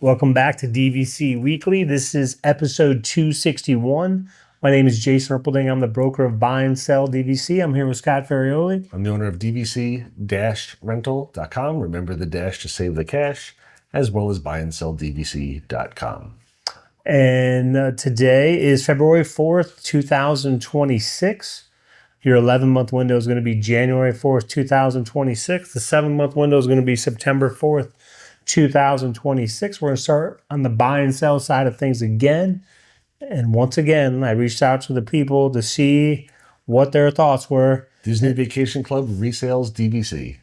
Welcome back to DVC Weekly. This is episode 261. My name is Jason Erpelding. I'm the broker of Buy and Sell DVC. I'm here with Scott Ferrioli. I'm the owner of DVC-Rental.com. Remember the dash to save the cash, as well as buyandsellDVC.com. And today is February 4th, 2026. Your 11-month window is going to be January 4th, 2026. The 7-month window is going to be September 4th, 2026. We're going to start on the buy and sell side of things again. And once again, I reached out to the people to see what their thoughts were. Disney Vacation Club resales DVC.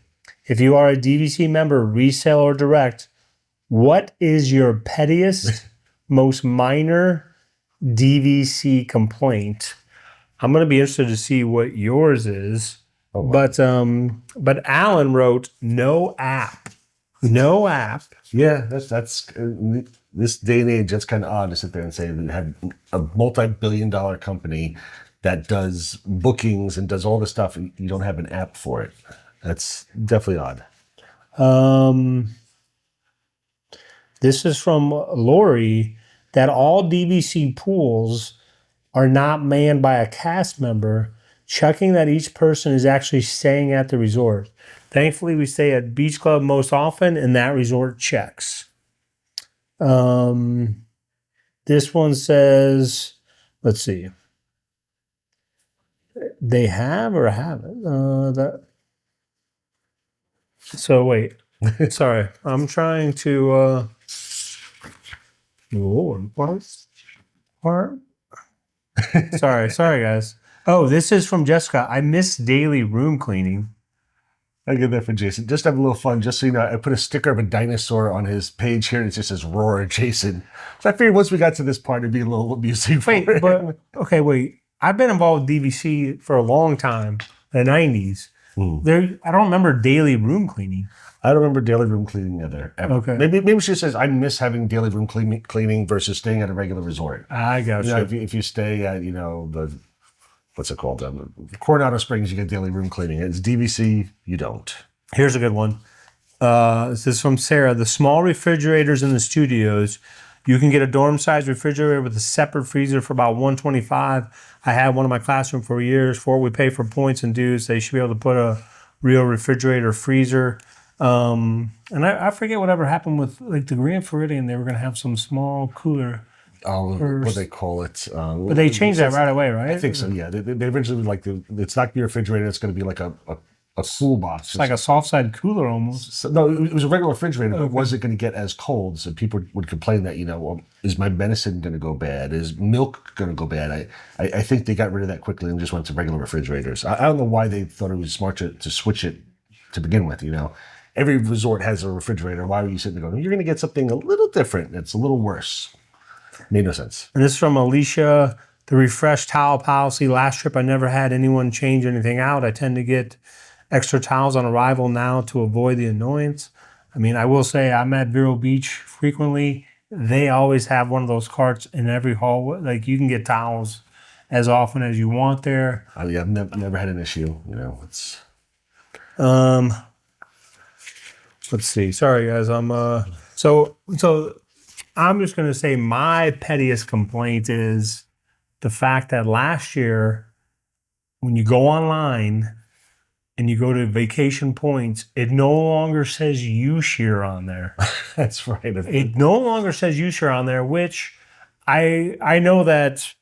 If you are a DVC member, resale or direct, what is your pettiest, most minor DVC complaint? I'm going to be interested to see what yours is. Oh, wow. But Alan wrote no app. No app. Yeah, that's this day and age, that's kind of odd to sit there and say that have a multi-billion-dollar company that does bookings and does all this stuff, and you don't have an app for it. That's definitely odd. This is from Lori, that all DVC pools are not manned by a cast member, checking that each person is actually staying at the resort. Thankfully, we stay at Beach Club most often, and that resort checks. This one says, let's see. They have or haven't? So wait. Sorry. I'm trying to... Lord, what? Sorry, guys. Oh, this is from Jessica. I miss daily room cleaning. I get that for Jason. Just have a little fun. Just so you know, I put a sticker of a dinosaur on his page here, and it just says "Roar, Jason." So I figured once we got to this part, it'd be a little amusing. Wait. I've been involved with DVC for a long time, the 90s. I don't remember daily room cleaning. I don't remember daily room cleaning either. Ever. Okay. Maybe she says I miss having daily room cleaning versus staying at a regular resort. I got you. Know, if you stay at the what's it called? Coronado Springs, you get daily room cleaning. It's DVC, you don't. Here's a good one. This is from Sarah. The small refrigerators in the studios, you can get a dorm-sized refrigerator with a separate freezer for about $125. I had one in my classroom for years. For what we pay for points and dues, they should be able to put a real refrigerator freezer. And I forget whatever happened with like the Grand Floridian. They were going to have some small cooler. What they call it. But they changed that right away, right? I think so, yeah. They originally it's not the refrigerator, it's going to be like a cool box. It's like a soft side cooler almost. So, no, it was a regular refrigerator, but was it going to get as cold? So people would complain that, well, is my medicine going to go bad? Is milk going to go bad? I think they got rid of that quickly and just went to regular refrigerators. I don't know why they thought it was smart to switch it to begin with, Every resort has a refrigerator. Why were you sitting there going, you're going to get something a little different that's a little worse? Made no sense. And this is from Alicia. The refreshed towel policy. Last trip, I never had anyone change anything out. I tend to get extra towels on arrival now to avoid the annoyance. I mean, I will say I'm at Vero Beach frequently. They always have one of those carts in every hallway. Like you can get towels as often as you want there. Yeah, I've never had an issue. It's. Let's see. Sorry, guys. So I'm just going to say my pettiest complaint is the fact that last year, when you go online and you go to vacation points, it no longer says U-Share on there. That's right. It no longer says U-Share on there, which I know that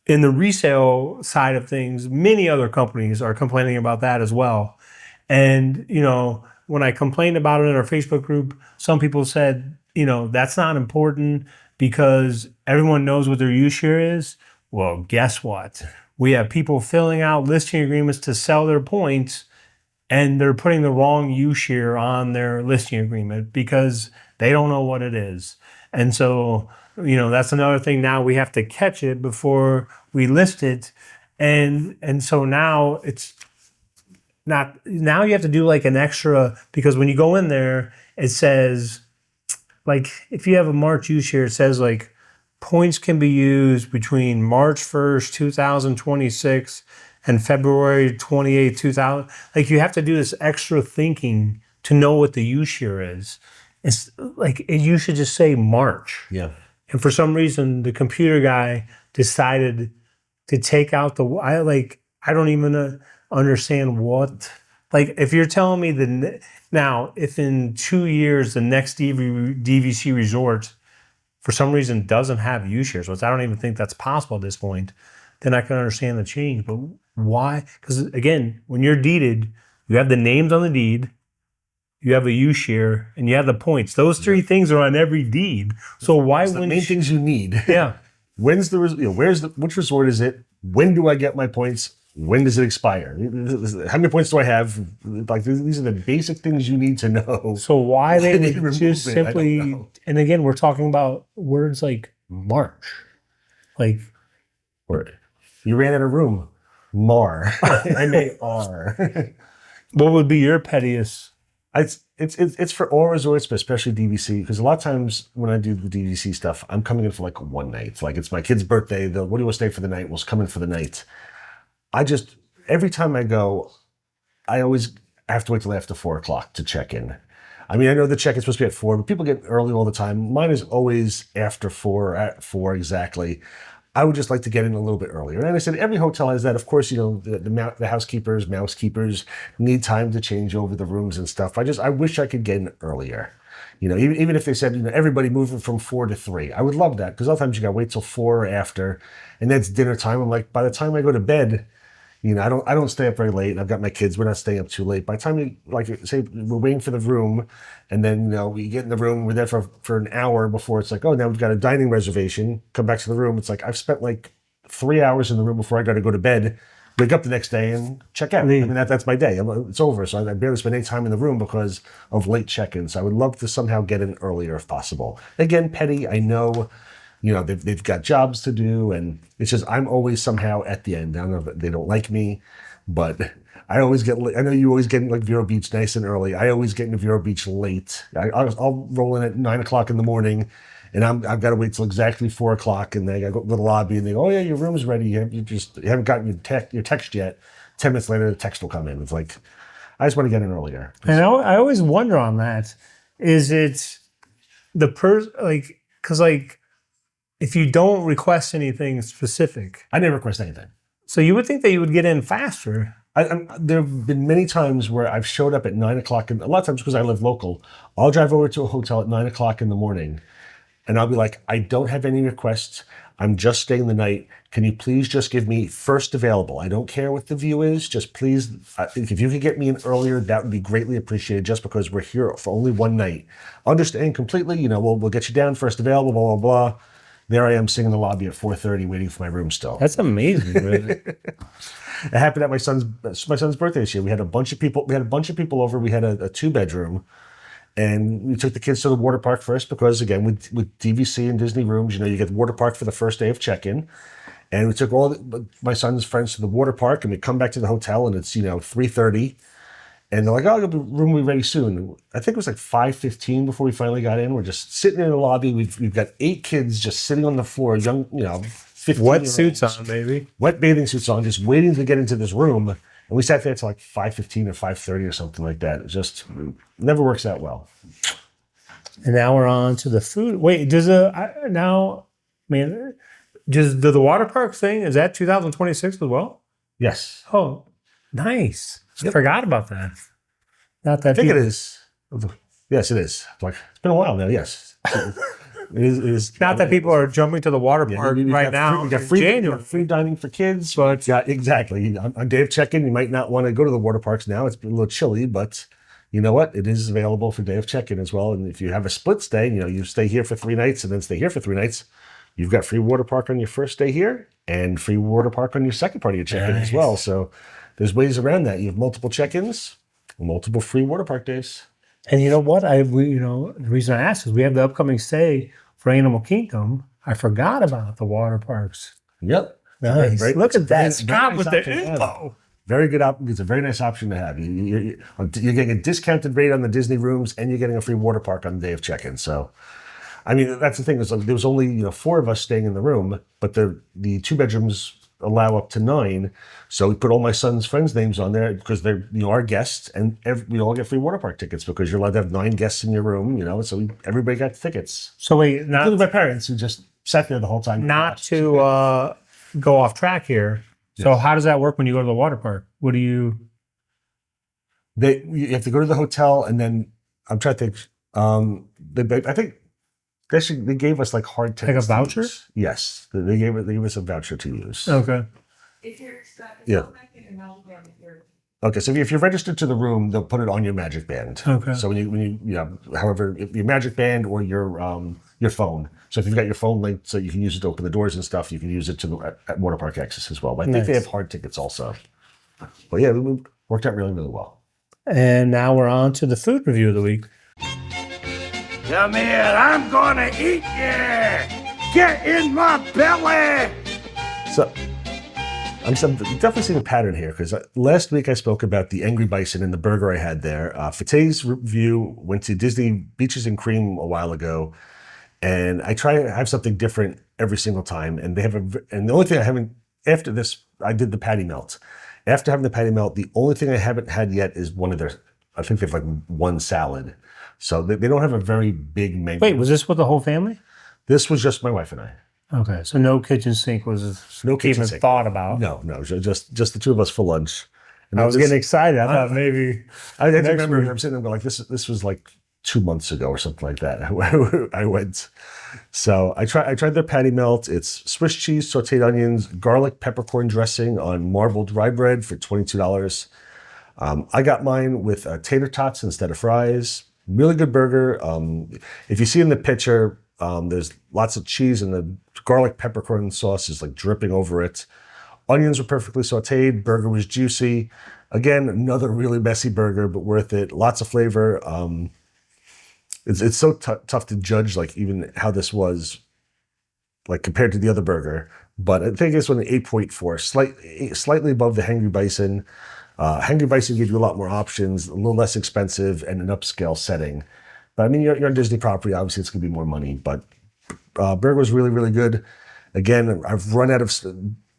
in the resale side of things, many other companies are complaining about that as well. And, when I complained about it in our Facebook group, some people said, that's not important because everyone knows what their U-Share is. Well, guess what? We have people filling out listing agreements to sell their points, and they're putting the wrong U-Share on their listing agreement because they don't know what it is. And so, that's another thing. Now we have to catch it before we list it. And so now it's not, now you have to do like an extra, because when you go in there, it says, like, if you have a March U-Share, it says like points can be used between March 1st, 2026 and February 28th, 2000. Like you have to do this extra thinking to know what the U-Share is. It's like you should just say March. Yeah. And for some reason, the computer guy decided to take out I don't even understand what. Like, if you're telling me now, if in 2 years the next DVC resort for some reason doesn't have U-shares, which I don't even think that's possible at this point, then I can understand the change. But why? Because again, when you're deeded, you have the names on the deed, you have a U-share, and you have the points. Those three things are on every deed. So why It's the main things you need. Yeah. When's the which resort is it? When do I get my points? When does it expire? How many points do I have? Like, these are the basic things you need to know. So why they They would just remove it, I don't simply, know. and again, we're talking about words like March. Like, Or you ran out of room. Mar. MAR. what would be your pettiest? It's for all resorts, but especially DVC, because a lot of times when I do the DVC stuff, I'm coming in for like one night. Like, it's my kid's birthday. What do you want to stay for the night? We'll come in for the night. Every time I go, I always have to wait till after 4 o'clock to check in. I mean, I know the check-in's supposed to be at 4, but people get early all the time. Mine is always after 4, at 4 exactly. I would just like to get in a little bit earlier. And I said, every hotel has that. Of course, the housekeepers, mousekeepers need time to change over the rooms and stuff. I wish I could get in earlier. Even if they said, everybody moving from 4 to 3. I would love that, because sometimes you got to wait till 4 or after, and that's dinner time. I'm like, by the time I go to bed, I don't stay up very late. I've got my kids. We're not staying up too late. By the time say we're waiting for the room, and then we get in the room, we're there for an hour before it's like, oh, now we've got a dining reservation. Come back to the room. It's like I've spent like 3 hours in the room before I got to go to bed. Wake up the next day and check out. I mean, that's my day. It's over. So I barely spend any time in the room because of late check-ins. I would love to somehow get in earlier if possible. Again, petty. I know. They've got jobs to do, and it's just I'm always somehow at the end. I don't know if they don't like me, but I always get. I know you always get in like Vero Beach nice and early. I always get into Vero Beach late. I'll roll in at 9 o'clock in the morning, and I've got to wait till exactly 4 o'clock, and then I got to go to the lobby, and they go, "Oh yeah, your room's ready. You haven't gotten your text yet." 10 minutes later, the text will come in. It's like I just want to get in earlier. And I always wonder on that. Is it the person if you don't request anything specific? I never request anything. So you would think that you would get in faster. There have been many times where I've showed up at 9 o'clock, and a lot of times because I live local, I'll drive over to a hotel at 9 o'clock in the morning, and I'll be like, I don't have any requests. I'm just staying the night. Can you please just give me first available? I don't care what the view is. Just please, if you could get me in earlier, that would be greatly appreciated, just because we're here for only one night. Understand completely, we'll get you down first available, blah, blah, blah. There I am sitting in the lobby at 4:30 waiting for my room still. That's amazing, really. It happened at my son's birthday this year. We had a bunch of people over. We had a 2-bedroom, and we took the kids to the water park first because, again, with DVC and Disney rooms, you get the water park for the first day of check-in. And we took my son's friends to the water park, and we come back to the hotel, and it's 3:30. And they're like, oh, the room will be ready soon. I think it was like 5:15 before we finally got in. We're just sitting in the lobby. We've got 8 kids just sitting on the floor, young, 15 Wet suits on, baby. Wet bathing suits on, just waiting to get into this room. And we sat there till like 5:15 or 5:30 or something like that. It just never works out well. And now we're on to the food. Wait, does the water park thing, is that 2026 as well? Yes. Oh, nice. Yep. I forgot about that. Not that I think it is. Yes, it is. It's been a while now. Yes, it is. Not that people are jumping to the water park right now. You got free dining for kids. But yeah, exactly. On day of check-in, you might not want to go to the water parks now. It's been a little chilly, but you know what? It is available for day of check-in as well. And if you have a split stay, you stay here for 3 nights and then stay here for 3 nights. You've got free water park on your first day here and free water park on your second part of your check-in as well. So there's ways around that. You have multiple check-ins, multiple free water park days. And you know what? The reason I asked is we have the upcoming stay for Animal Kingdom. I forgot about the water parks. Yep. Nice. Right. Look at that. Scott Nice with the info. Very good. It's a very nice option to have. You're getting a discounted rate on the Disney rooms, and you're getting a free water park on the day of check-in. So, I mean, that's the thing. Is there was only 4 of us staying in the room, but the 2 bedrooms allow up to 9. So we put all my son's friends' names on there because they're our guests, and we all get free water park tickets because you're allowed to have 9 guests in your room. So everybody got tickets. So wait, Including my parents who just sat there the whole time. not to go off track here. So how does that work when you go to the water park? What do you? You have to go to the hotel, and then I'm trying to think. I think they gave us like hard tickets. Like a voucher? Yes, they gave us a voucher to use. Okay. Yeah. Okay, so if you're registered to the room, they'll put it on your Magic Band. Okay. So when you however, if your Magic Band or your phone. So if you've got your phone linked, so you can use it to open the doors and stuff, you can use it at water park access as well. But I think they have hard tickets also. But yeah, it worked out really, really well. And now we're on to the food review of the week. Come here, I'm gonna eat you! Get in my belly! So I'm definitely seeing a pattern here because last week I spoke about the Angry Bison and the burger I had there. For today's review, went to Disney Beaches and Cream a while ago, and I try to have something different every single time. And and the only thing I haven't, after this, I did the patty melt. After having the patty melt, the only thing I haven't had yet is one of their, I think they have like one salad. So they don't have a very big menu. Wait, was this with the whole family? This was just my wife and I. Okay, so no kitchen sink was No kitchen even sink. thought about. No, just the two of us for lunch. And I was getting excited. I thought maybe I remember I'm sitting there going like this was like 2 months ago or something like that. I went. So I tried their patty melt. It's Swiss cheese, sauteed onions, garlic peppercorn dressing on marbled rye bread for $22. I got mine with tater tots instead of fries. Really good burger. If you see in the picture, there's lots of cheese and the garlic peppercorn sauce is like dripping over it. Onions were perfectly sauteed. Burger was juicy. Again, another really messy burger, but worth it. Lots of flavor. It's so tough to judge like even how this was like compared to the other burger. But I think this one an 8.4, slightly above the Hangry Bison. Hangry Bison gives you a lot more options, a little less expensive, and an upscale setting. But I mean, you're on Disney property, obviously it's going to be more money. But burger was really, really good. Again, I've run out of...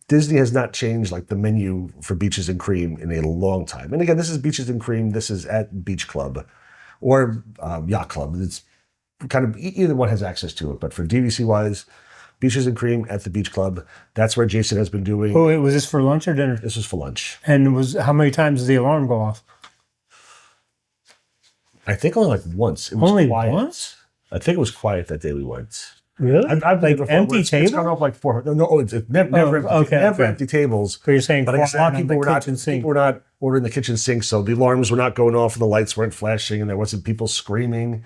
Disney has not changed like the menu for Beaches and Cream in a long time. And again, this is Beaches and Cream. This is at Beach Club or Yacht Club. It's kind of either one has access to it. But for DVC-wise, Beaches and Cream at the Beach Club. That's where Jason has been doing. Oh, was this for lunch or dinner? This was for lunch. And how many times does the alarm go off? I think only like once. It was Only quiet. once? I think it was quiet that day we went. Really? I've like before, empty it's table? gone off like 400. No, it's never empty. Okay, Never okay. empty tables. So you're saying But I guess a lot of people sink. were not ordering the kitchen sink, so the alarms were not going off and the lights weren't flashing and there wasn't people screaming.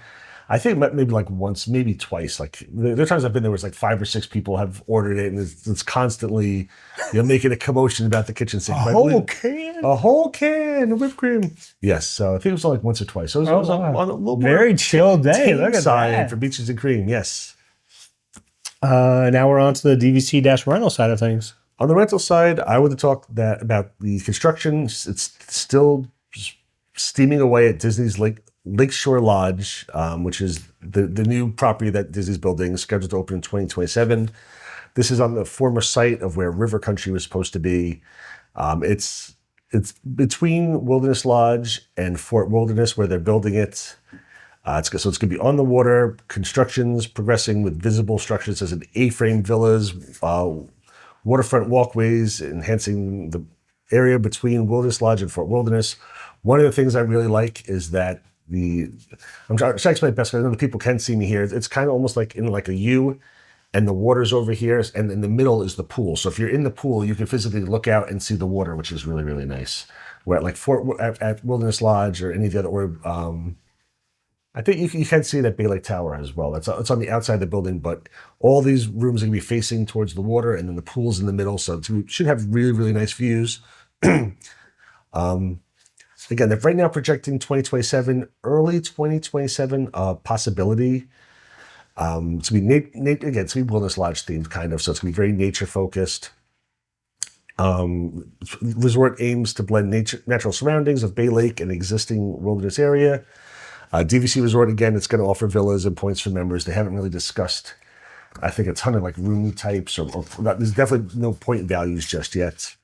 I think maybe like once, maybe twice. Like there are times I've been there was like 5 or 6 people have ordered it, and it's constantly making a commotion about the kitchen sink. A whole can of whipped cream. Yes, so I think it was like once or twice. So it was on a little more very chill day. Look at side that. for Beaches and Cream. Yes. Now we're on to the DVC-Rental side of things. On the rental side, I would talk about the construction. It's still steaming away at Disney's Lakeshore Lodge, which is the new property that Disney's building, scheduled to open in 2027. This is on the former site of where River Country was supposed to be. It's between Wilderness Lodge and Fort Wilderness where they're building it. So it's going to be on the water. Construction's progressing with visible structures as an A-frame villas, waterfront walkways, enhancing the area between Wilderness Lodge and Fort Wilderness. One of the things I really like is that I'm trying to explain it best because I know the people can see me here. It's kind of almost like in like a U, and the water's over here, and in the middle is the pool. So if you're in the pool, you can physically look out and see the water, which is really, really nice. Where at Wilderness Lodge or any of the other, or I think you can see that Bay Lake Tower as well. It's on the outside of the building, but all these rooms are going to be facing towards the water, and then the pool's in the middle, so it should have really, really nice views. Again, they're right now projecting 2027, early 2027 possibility. It's going to be again, it's going to be Wilderness Lodge themed kind of, so it's going to be very nature focused. Resort aims to blend natural surroundings of Bay Lake and existing wilderness area. DVC Resort, again, it's going to offer villas and points for members. They haven't really discussed I think a ton of like room types or there's definitely no point values just yet.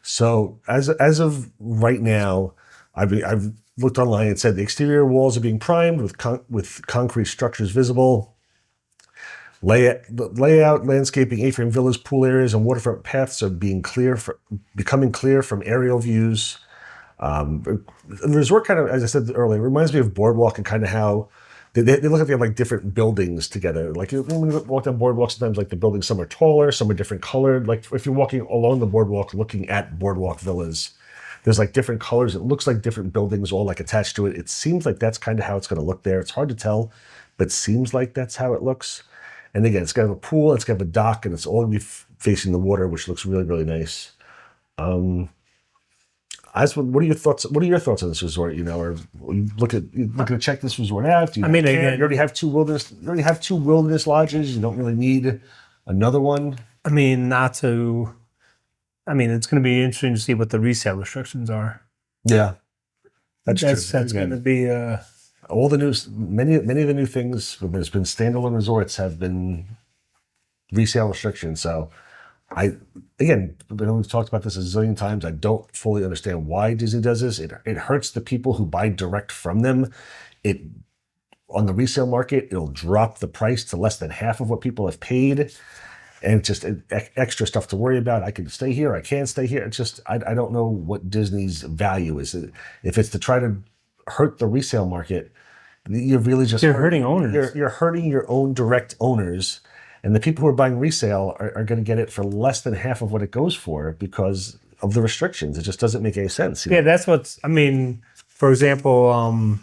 So as of right now, I've looked online. It said the exterior walls are being primed with concrete structures visible. Layout, landscaping, A-frame villas, pool areas, and waterfront paths are becoming clear from aerial views. The resort kind of, as I said earlier, reminds me of Boardwalk and kind of how they look like they have like different buildings together. Like when you walk down Boardwalk, sometimes like the buildings, some are taller, some are different colored. Like if you're walking along the Boardwalk, looking at Boardwalk villas, there's like different colors. It looks like different buildings all like attached to it. It seems like that's kind of how it's going to look there. It's hard to tell, but it seems like that's how it looks. And again, it's got a pool, it's got a dock, and it's all going to be facing the water, which looks really, really nice. What are your thoughts? What are your thoughts on this resort? You know, or you're looking to check this resort out? Do you again, you already have two wilderness. You already have two wilderness lodges. You don't really need another one. I mean, it's going to be interesting to see what the resale restrictions are. Yeah, that's true. That's going to be all the news. Many of the new things. There's been standalone resorts have been resale restrictions. So, we've talked about this a zillion times. I don't fully understand why Disney does this. It hurts the people who buy direct from them. On the resale market, it'll drop the price to less than half of what people have paid. And just extra stuff to worry about. I can stay here. I can't stay here. It's just, I don't know what Disney's value is. If it's to try to hurt the resale market, you're really just hurting owners. You're hurting your own direct owners. And the people who are buying resale are going to get it for less than half of what it goes for because of the restrictions. It just doesn't make any sense. Yeah, that's for example,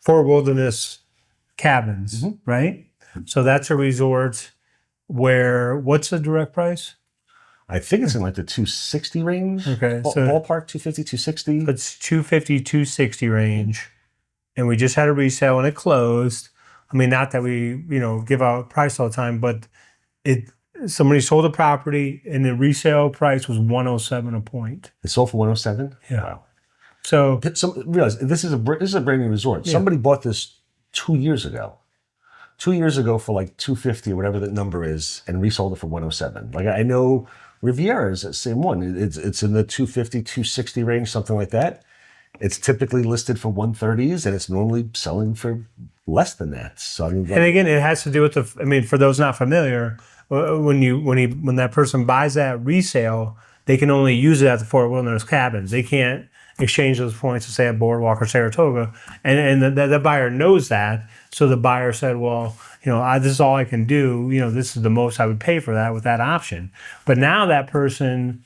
Fort Wilderness Cabins, right? So that's a resort where, what's the direct price? I think it's in like the 260 range. Okay. So ballpark, 250, 260. It's 250, 260 range. And we just had a resale and it closed. Not that we, give out price all the time, but somebody sold a property and the resale price was 107 a point. It sold for 107? Yeah. Wow. So realize this is a brand new resort. Yeah. Somebody bought this 2 years ago. 2 years ago for like 250 or whatever that number is, and resold it for 107. Like I know Riviera is the same one. It's in the 250, 260 range, something like that. It's typically listed for 130s, and it's normally selling for less than that. So and again, it has to do with for those not familiar, when that person buys that resale, they can only use it at the Fort Wilderness Cabins. They can't exchange those points to say at Boardwalk or Saratoga, and the buyer knows that. So the buyer said, well, this is all I can do. This is the most I would pay for that with that option. But now that person,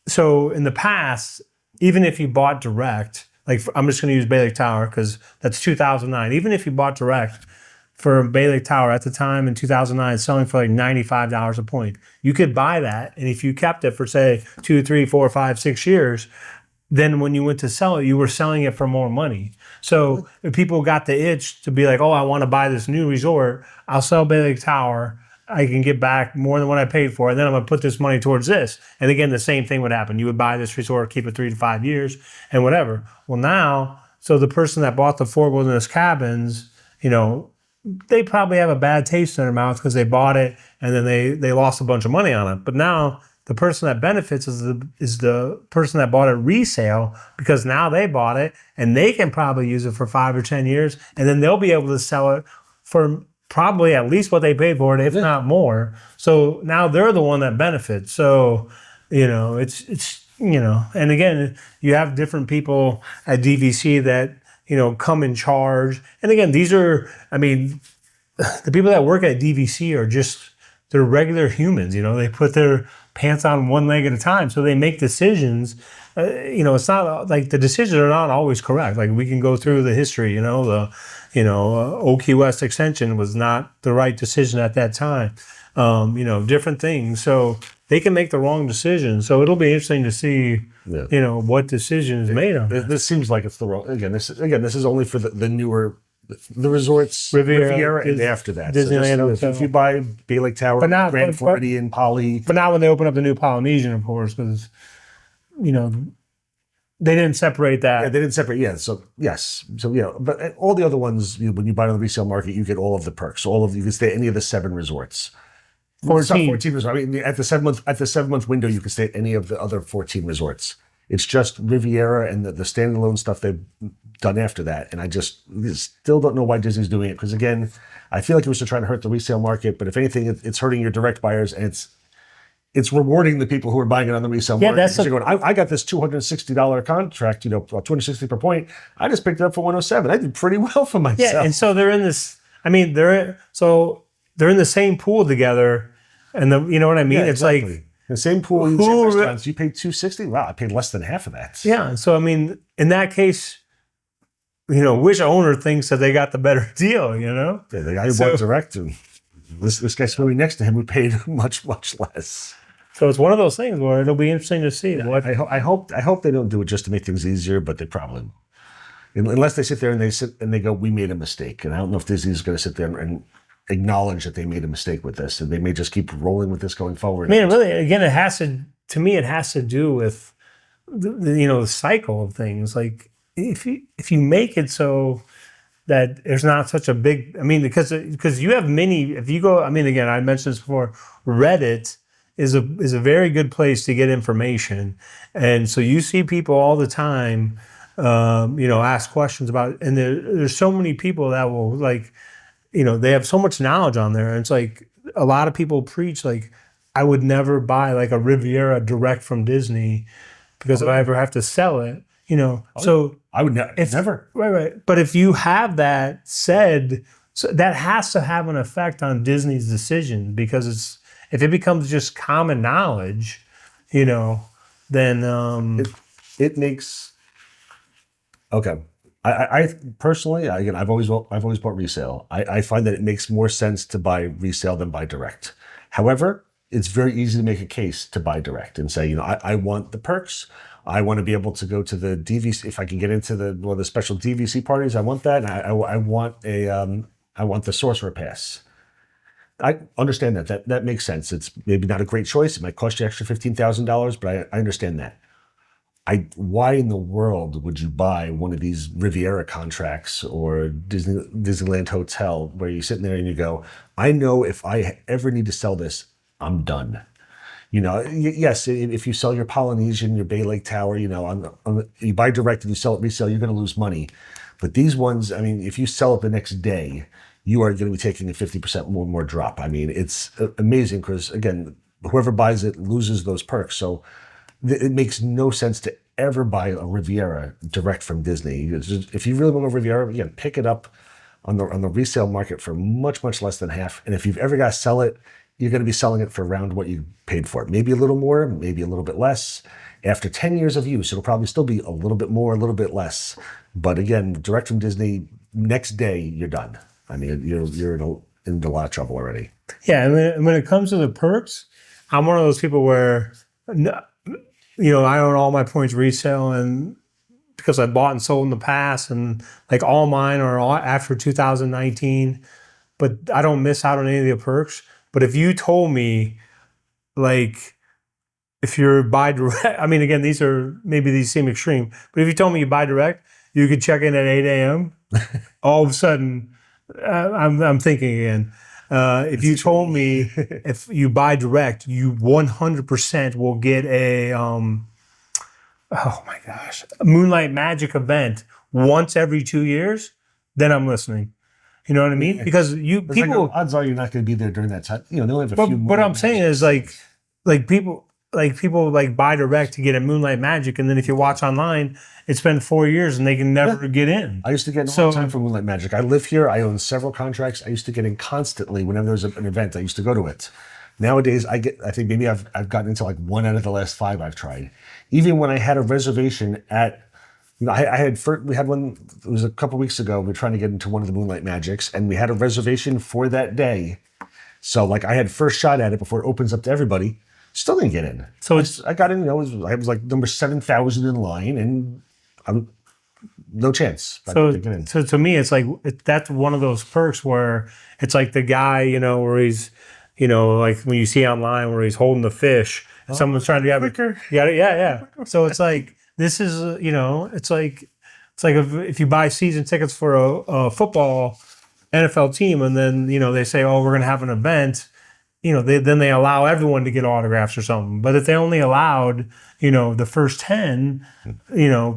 so in the past, even if you bought direct, like I'm just going to use Bay Lake Tower because that's 2009. Even if you bought direct for Bay Lake Tower at the time in 2009, selling for like $95 a point, you could buy that. And if you kept it for say 2, 3, 4, 5, 6 years, then when you went to sell it, you were selling it for more money. So if people got the itch to be like, oh, I want to buy this new resort, I'll sell Bay Lake Tower. I can get back more than what I paid for, and then I'm going to put this money towards this. And again, the same thing would happen. You would buy this resort, keep it 3 to 5 years, and whatever. Well, now, so the person that bought the Fort Wilderness Cabins, they probably have a bad taste in their mouth because they bought it and then they lost a bunch of money on it. But now the person that benefits is the person that bought it resale, because now they bought it and they can probably use it for 5 or 10 years, and then they'll be able to sell it for probably at least what they paid for it, if not more. So now they're the one that benefits. So, it's and again, you have different people at DVC that, come in charge. And again, these are, the people that work at DVC are just, they're regular humans, they put their pants on one leg at a time. So they make decisions. It's not like the decisions are not always correct. Like we can go through the history, Old Key West extension was not the right decision at that time. Different things. So they can make the wrong decision. So it'll be interesting to see, what decision is made on. This seems like it's the wrong. This is only for the newer, the resorts, Riviera and after that. Disneyland. So if you buy Bay Lake Tower, Grand Floridian, Poly. But not when they open up the new Polynesian, of course, because, They didn't separate that. Yeah, they didn't separate. Yeah, so yes, so yeah, but all the other ones, when you buy on the resale market, you get all of the perks. You can stay at any of the 7 resorts. 14. 14 resorts. I mean, at the 7-month window, you can stay at any of the other 14 resorts. It's just Riviera and the standalone stuff they've done after that. And I just still don't know why Disney's doing it. Because again, I feel like it was to try to hurt the resale market. But if anything, it's hurting your direct buyers, and it's rewarding the people who are buying it on the resale market. That's going, I got this $260 contract, $260 per point. I just picked it up for $107. I did pretty well for myself. Yeah, and so they're in this. I mean, they're in the same pool together, and you know what I mean. Yeah, it's exactly. like the same pool, in the same restaurants. You paid $260. Wow, I paid less than half of that. Yeah, so I mean, in that case, which owner thinks that they got the better deal? Yeah, the guy who bought direct, and this guy swimming next to him who paid much less. So it's one of those things where it'll be interesting to see. I hope they don't do it just to make things easier, but they probably, unless they sit there and they go, we made a mistake. And I don't know if Disney's going to sit there and acknowledge that they made a mistake with this, and they may just keep rolling with this going forward. I mean, really, again, it has to do with the cycle of things. Like if you make it so that there's not such a big, because you have many. If you go, again, I mentioned this before. Reddit is a very good place to get information, and so you see people all the time, ask questions about it, and there's so many people that will they have so much knowledge on there. And it's like a lot of people preach, like, I would never buy like a Riviera direct from Disney because if I ever have to sell it, so I would never. Right. But if you have that said, so that has to have an effect on Disney's decision, because if it becomes just common knowledge, then it makes, okay. I personally, again, I've always bought resale. I find that it makes more sense to buy resale than buy direct. However, it's very easy to make a case to buy direct and say, I want the perks. I want to be able to go to the DVC if I can get into the special DVC parties. I want that. And I want the sorcerer pass. I understand that makes sense. It's maybe not a great choice. It might cost you extra $15,000, but I understand that. Why in the world would you buy one of these Riviera contracts or Disneyland Hotel where you're sitting there and you go, I know if I ever need to sell this, I'm done. Yes, if you sell your Polynesian, your Bay Lake Tower, you buy direct and you sell it resale, you're going to lose money. But these ones, if you sell it the next day, you are going to be taking a 50% more drop. It's amazing because, again, whoever buys it loses those perks. So it makes no sense to ever buy a Riviera direct from Disney. If you really want a Riviera, again, pick it up on the resale market for much less than half. And if you've ever got to sell it, you're going to be selling it for around what you paid for it. Maybe a little more, maybe a little bit less. After 10 years of use, it'll probably still be a little bit more, a little bit less. But again, direct from Disney, next day you're done. You're in a lot of trouble already. Yeah, and when it comes to the perks, I'm one of those people where, I own all my points resale, and because I bought and sold in the past, and like all mine are all after 2019, but I don't miss out on any of the perks. But if you told me, like, if you're buy direct, again, these seem extreme, but if you told me you buy direct, you could check in at 8 a.m. all of a sudden, I'm thinking again. If you told me if you buy direct, you 100% will get a Moonlight Magic event once every 2 years, then I'm listening. You know what I mean? Because odds are you're not going to be there during that time. They only have a few. But what I'm saying is like people buy direct to get a Moonlight Magic, and then if you watch online, it's been 4 years and they can never get in. I used to get in all the time for Moonlight Magic. I live here. I own several contracts. I used to get in constantly whenever there was an event. I used to go to it. Nowadays, I think maybe I've gotten into like 1 out of the last 5 I've tried. Even when I had a reservation at, we had one. It was a couple weeks ago. We were trying to get into one of the Moonlight Magics, and we had a reservation for that day. So like I had first shot at it before it opens up to everybody. Still didn't get in. So I got in. I was like number 7,000 in line, and I'm no chance. So to me, it's like that's one of those perks where it's like the guy, where he's, like when you see online where he's holding the fish, someone's trying to have it. Yeah. So it's like this is, it's like if you buy season tickets for a football NFL team, and then, they say, oh, we're going to have an event, then they allow everyone to get autographs or something. But if they only allowed, the first 10,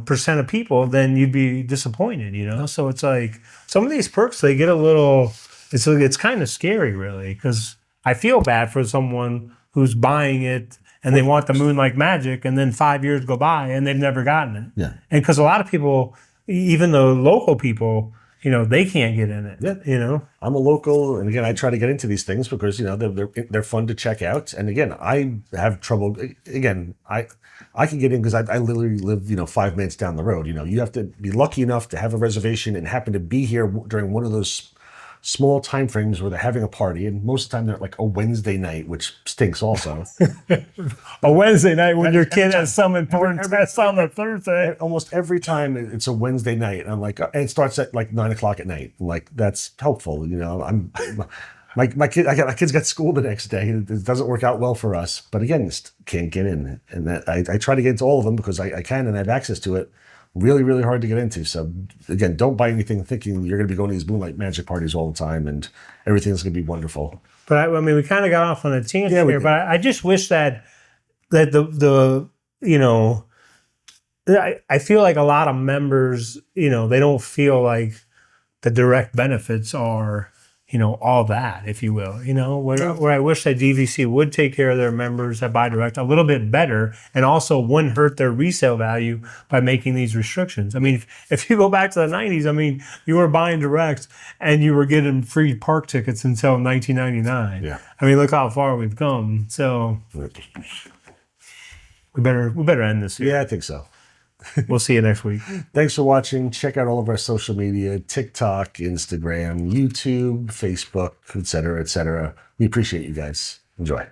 percent of people, then you'd be disappointed, So it's like some of these perks, they get a little, it's kind of scary, really, because I feel bad for someone who's buying it and they want the moon like magic, and then 5 years go by and they've never gotten it. Yeah. And because a lot of people, even the local people, they can't get in it. Yeah. I'm a local, and again, I try to get into these things because they're fun to check out. And again, I have trouble. Again, I can get in because I literally live 5 minutes down the road. You have to be lucky enough to have a reservation and happen to be here during one of those small time frames where they're having a party, and most of the time they're like a Wednesday night, which stinks also. A Wednesday night when your kid has some important test on a Thursday. Almost every time it's a Wednesday night. And I'm like, and it starts at like 9 o'clock at night. I'm like, that's helpful. My kids got school the next day. It doesn't work out well for us. But again, just can't get in. And that I try to get into all of them because I can and I have access to it. Really, really hard to get into. So again, don't buy anything thinking you're going to be going to these moonlight magic parties all the time and everything's going to be wonderful. But we kind of got off on a tangent here. But I just wish that the I feel like a lot of members, they don't feel like the direct benefits are, all that, if you will, where I wish that DVC would take care of their members that buy direct a little bit better, and also wouldn't hurt their resale value by making these restrictions. If you go back to the 90s, you were buying direct and you were getting free park tickets until 1999. Yeah. Look how far we've come. So we better end this here. Yeah, I think so. We'll see you next week. Thanks for watching. Check out all of our social media, TikTok, Instagram, YouTube, Facebook, etc., etc. We appreciate you guys. Enjoy.